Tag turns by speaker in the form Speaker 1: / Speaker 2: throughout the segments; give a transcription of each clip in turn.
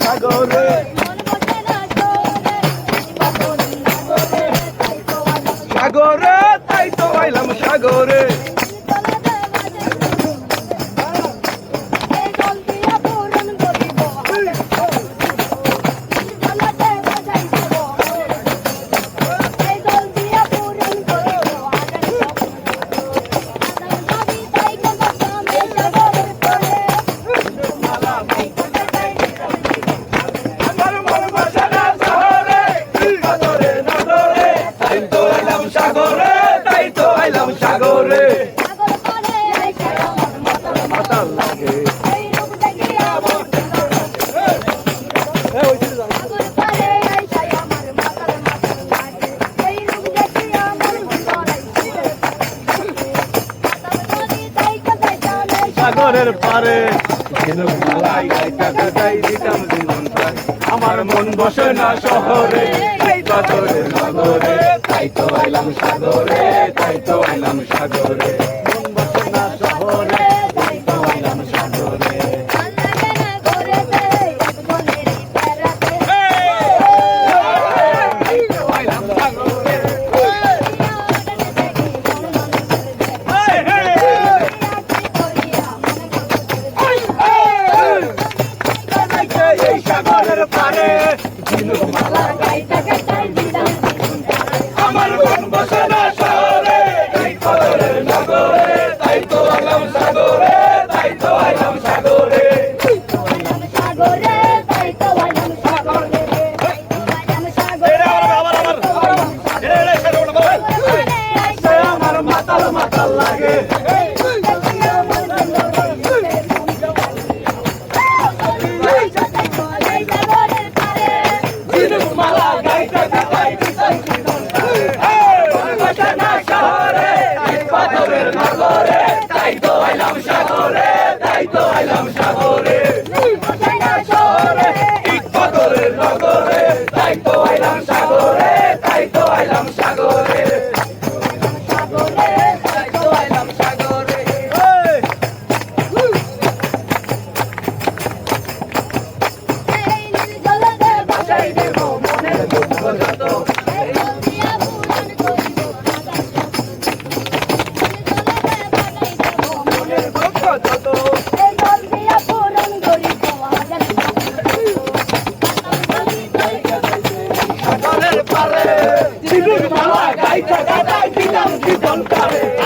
Speaker 1: সাগরে সাগরে তাই তো আইলাম সাগরে সাগরে তাই তো আইলাম সাগরে মাতাল লাগে সাগরের পারে আমার মন বসে না শহরে সাগরে নগরে তাই তো আইলাম সাগরে তাই তো আইলাম সাগরে মন বসে না শহরে তাই তো আইলাম সাগরে এই সাগরের পারে আমার মন বসে না শহরে এই সাগরের নগরে তাই তো আইলাম সাগরে তাই তো আইলাম সাগরে আমার মাতাল মাতাল লাগে মালা গাইতে সাগরের নগরে তাই তো আইলাম সাগরে তাই তো আইলাম সাগরে সাগরের নগরে তাই তো আইলাম সাগরে তাই তো আইলাম সাগরে তাই তো আইলাম সাগরে বাসাই দেব মনের দুঃখ যত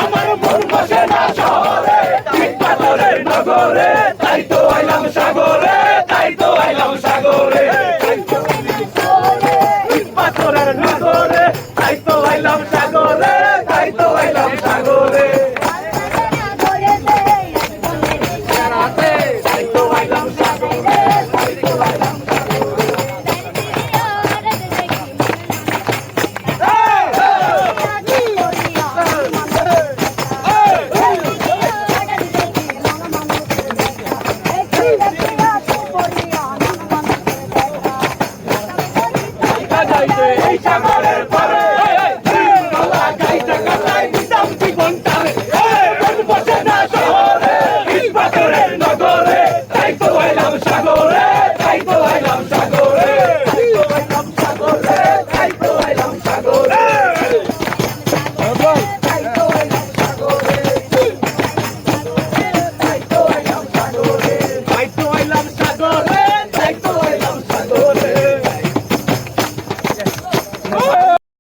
Speaker 1: আমার মন বসে না শহরে নগরে তাই তো আইলাম সাগরে।